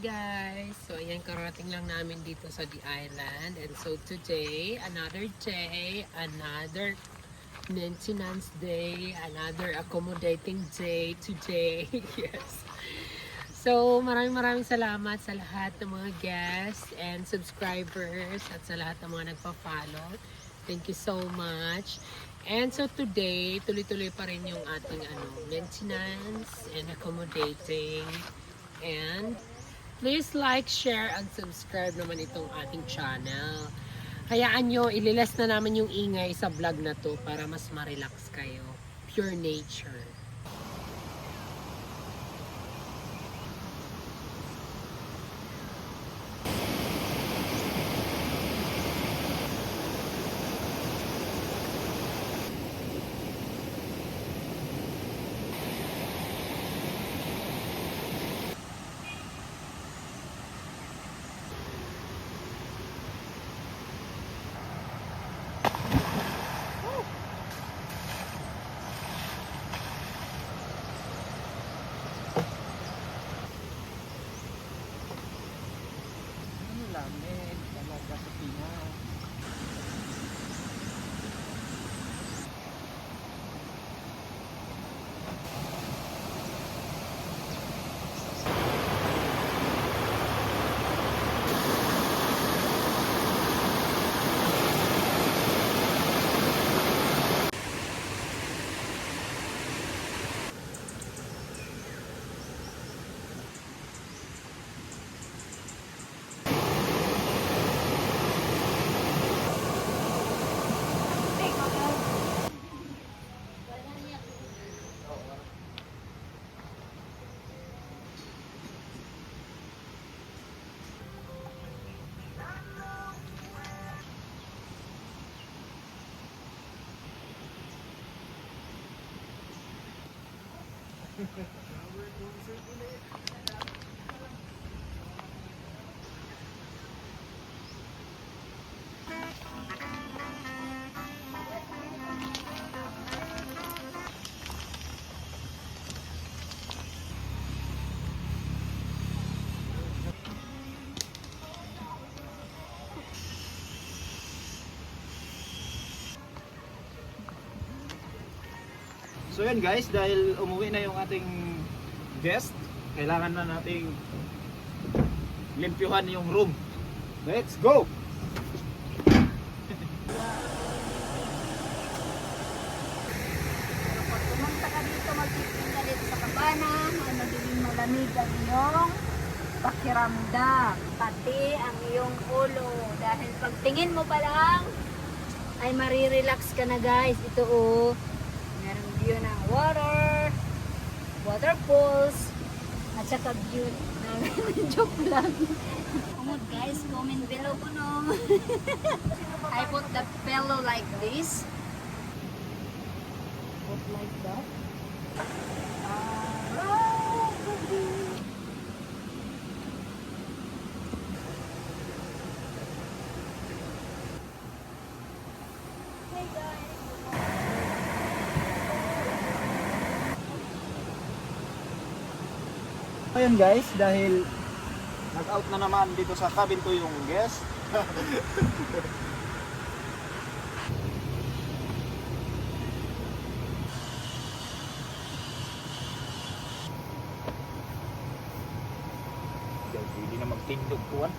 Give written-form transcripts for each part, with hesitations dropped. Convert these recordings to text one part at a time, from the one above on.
guys! So ayan, karating lang namin dito sa The Island. And so today, another day, another maintenance day, another accommodating day today. Yes. So maraming salamat sa lahat ng mga guests and subscribers at sa lahat ng mga nagpa-follow. Thank you so much. And so today, tuloy-tuloy pa rin yung ating maintenance and accommodating. And please like, share, and subscribe naman itong ating channel. Hayaan nyo, ililes na namin yung ingay sa vlog na to para mas ma-relax kayo. Pure nature. Lamig talaga sa Pinas. So yan guys, dahil umuwi na yung ating guest, kailangan na nating limpyuhan yung room. Let's go! Pag pumunta ka dito, magtitinda dito sa kabana, ay magiging malamig ang iyong pakiramdam, pati ang iyong ulo. Dahil pagtingin mo pa lang, ay marirelax ka na guys. Ito oh, merong view ng waterfalls, at saka view ng joke lang. Kumod guys, comment below ko no. I put the pillow like this. Put like that. Hey guys. Ayan guys, dahil nag-out na naman dito sa cabin ko yung guest. Hindi na magtindog po.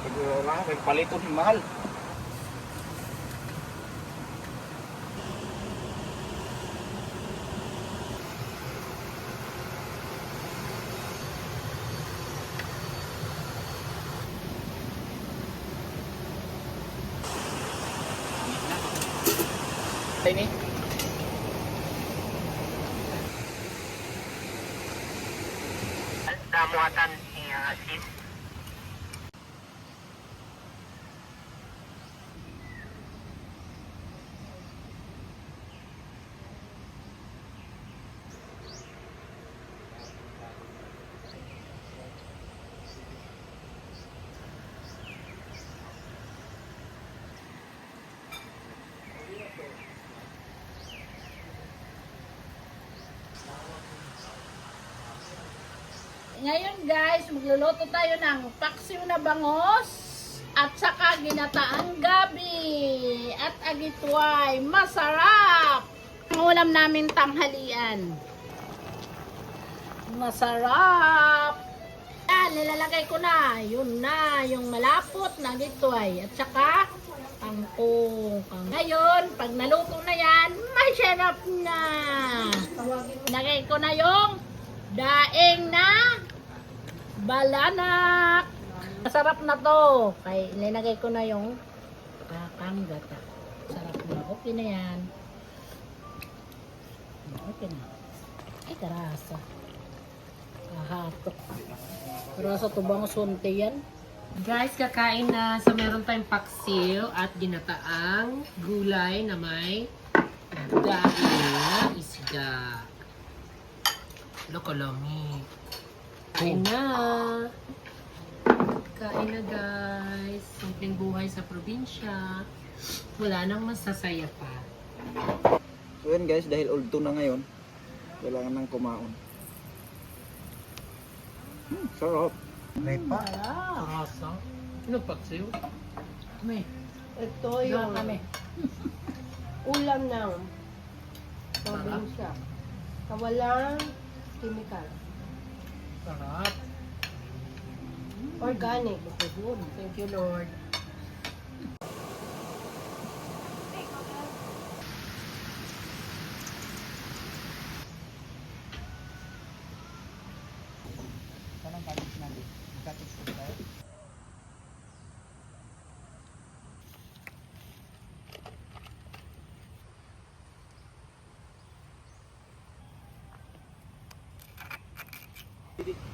Siguro nga, may paliton yung mahal. Ini Damuatan sis. Ngayon guys, magluluto tayo ng paksiw na bangos at saka ginataang gabi at agitway. Masarap! Ang ulam namin tanghalian. Masarap! Yan, nilalagay ko na. Yun na, yung malapot na agitway. At saka, kangkong. Ngayon, pag naluto na yan, masarap na. Nagay ko na yung daing na balanak. Masarap na to. Kaya nilagay ko na yung kakanggata. Sarap na. Okay na yan. Okay na. Ay, karasa. Kahatok. Karasa to bang sunte yan? Guys, kakain na. So, meron tayong paksiw at ginataang gulay na may daing na isda. Lokolami. Kain na. Kain na guys. Simpleng buhay sa probinsya. Wala nang masasaya pa. So yun guys, dahil ulto na ngayon, kailangan nang kumaon. Sarap. May pa. Karasa. Ano paksiw? May. Ito yung kami. ulam ng probinsya. Kawalang chemical. Sarap. Organic. Thank you, Lord. Parang galit natin. Galit ko tayo.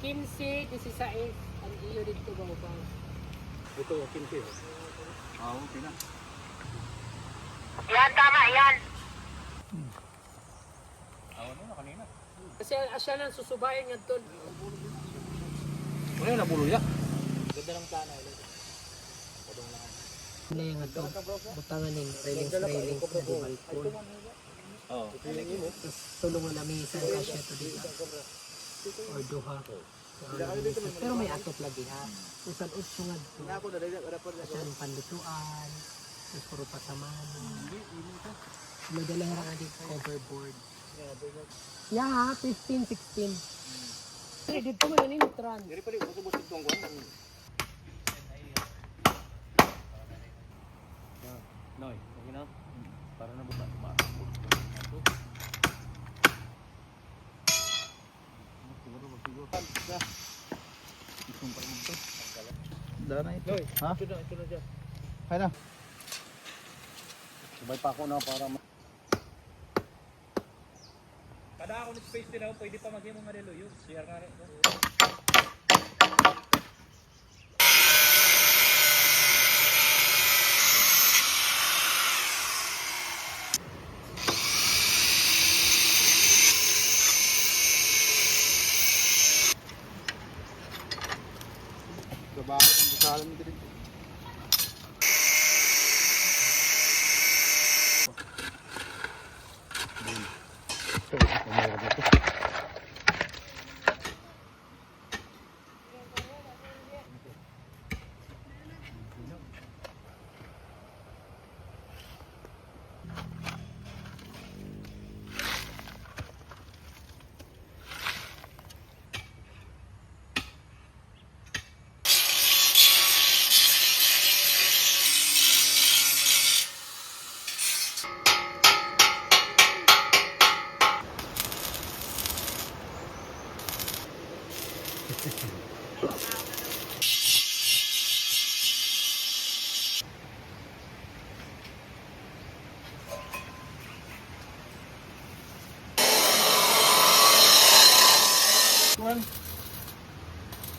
Kimsi, 16, ang iyo dito ba? Ito, kimchi. Ah, okay na. Kasi asya lang susubayan nga to. Ano yung napulo ya? Ano yung nga to? Butangan ng railings na di balkon. Oo. Tapos tulungan na minsan kasya to dito. Or duha. Pero may atop lagi ha. Usan utso nga to. Asya ng panlutuan. Tapos puro pasaman. May dala nga dito overboard. Yeah, 15, 16. Dito mo na nitran. Diri pa rin, busog-busog itong kuwan. Noy, okay na? Para na buta. Dala na ito. Ha? Ito na dyan. Kaya na. Subay pa ako na para kada ako ng space din ako, pwede pa mag-imong nga nilo yun. CR nga rin. Gabakit ang busalan nito rin.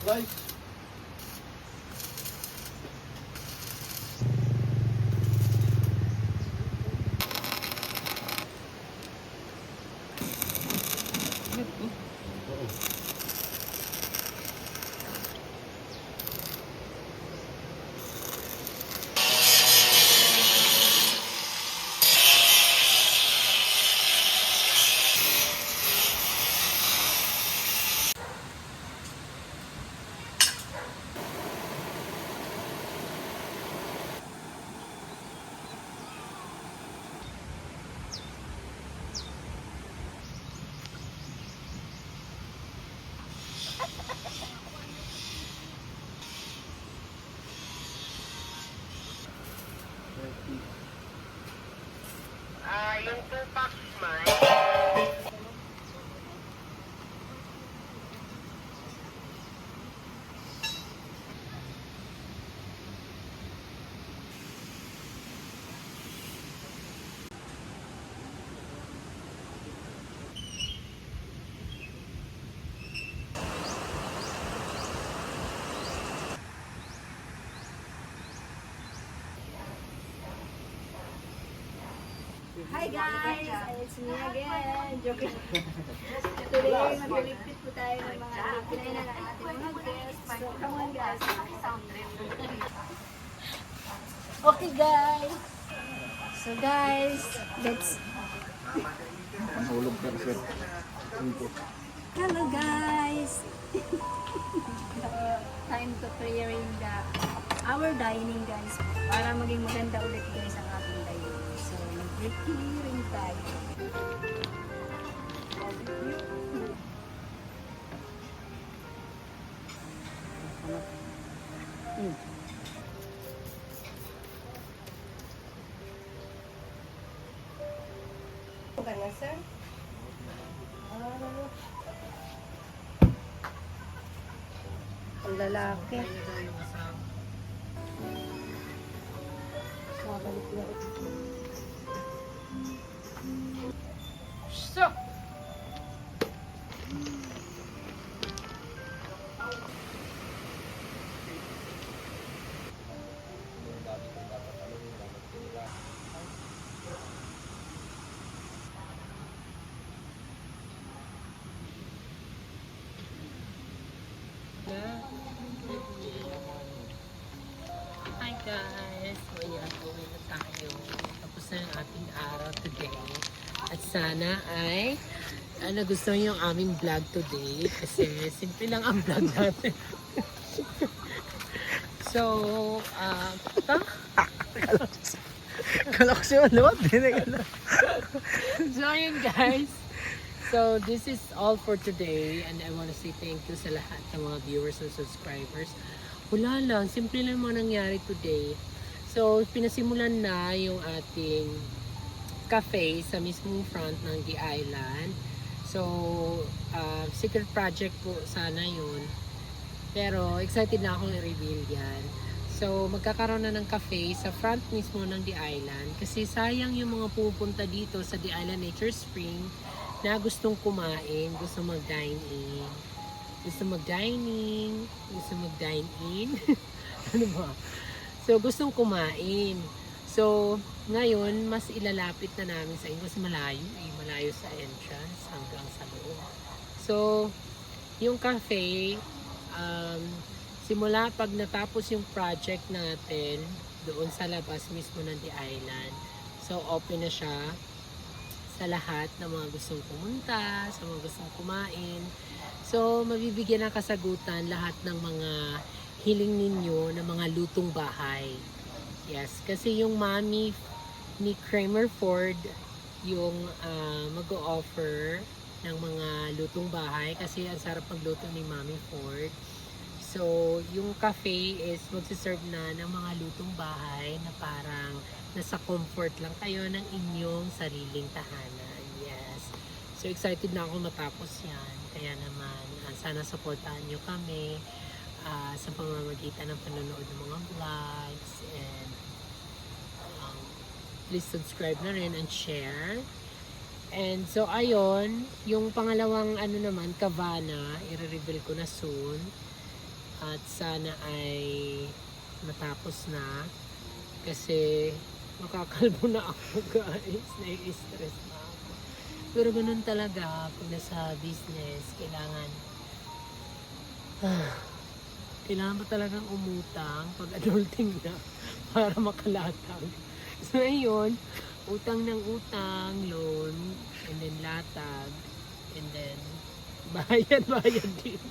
Guys. Yung 2 packs, man. Hi guys! It's me again! Joking. Today, magliligpit po tayo ng mga kinainan ng ating mga guests. So, come on guys! Okay guys! So guys, let's... Mahulog ka sir. Hello guys! Time to preparing our dining guys. Para maging maganda ulit guys ang ating dining. So, mag-clearing tayo. Ka na, sir? Ang lalaki. Mabalik na ito. So, hi guys! So, ayan, uwi na tayo. Tapos na yung ating araw today. At sana ay nagustuhan yung aming vlog today. Kasi simple lang ang vlog natin. So, Kala ko siya maluwag. so ayun guys. So this is all for today and I want to say thank you sa lahat ng mga viewers and subscribers. Wala lang, simple lang mga nangyari today. So pinasimulan na yung ating cafe sa mismong front ng The Island. So secret project po sana yun. Pero excited na akong i-reveal yan. So magkakaroon na ng cafe sa front mismo ng The Island. Kasi sayang yung mga pupunta dito sa The Island Nature Spring na gustong kumain, gusto mag-dine-in. Gusto mag-dining, gusto mag-dine-in. Ano ba? So gustong kumain. So ngayon, mas ilalapit na namin sa inyo kasi malayo sa entrance hanggang sa loob. So yung cafe, simula pag natapos yung project natin doon sa labas mismo ng The Island, so open na siya sa lahat ng mga gustong pumunta, sa mga gustong kumain. So mabibigyan ng kasagutan lahat ng mga hiling ninyo ng mga lutong bahay. Yes, kasi yung mami ni Kramer Ford yung mag-o-offer ng mga lutong bahay kasi ang sarap magluto ni Mami Ford. So, yung cafe is magsiserve na ng mga lutong bahay na parang nasa comfort lang kayo ng inyong sariling tahanan. Yes. So, excited na ako matapos yan. Kaya naman, sana supportahan nyo kami sa pamamagitan ng panonood ng mga vlogs. And please subscribe na rin and share. And so, ayun, yung pangalawang naman, Cabana, i-reveal ko na soon. At sana ay matapos na kasi makakalbo na ako guys, nai-stress na ako. Pero ganun talaga pag nasa business, kailangan pa talagang umutang pag adulting na para makalatag. So ayun, utang ng utang, loan, and then latag, and then bayad din.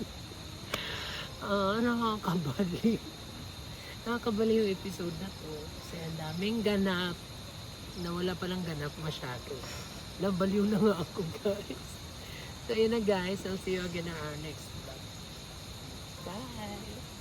Nakakabali. Nakakabali yung episode na to. Kasi ang daming ganap. Nawala palang ganap masyado. Nabaliw na nga ako guys. So yun na guys. I'll see you again on our next vlog. Bye!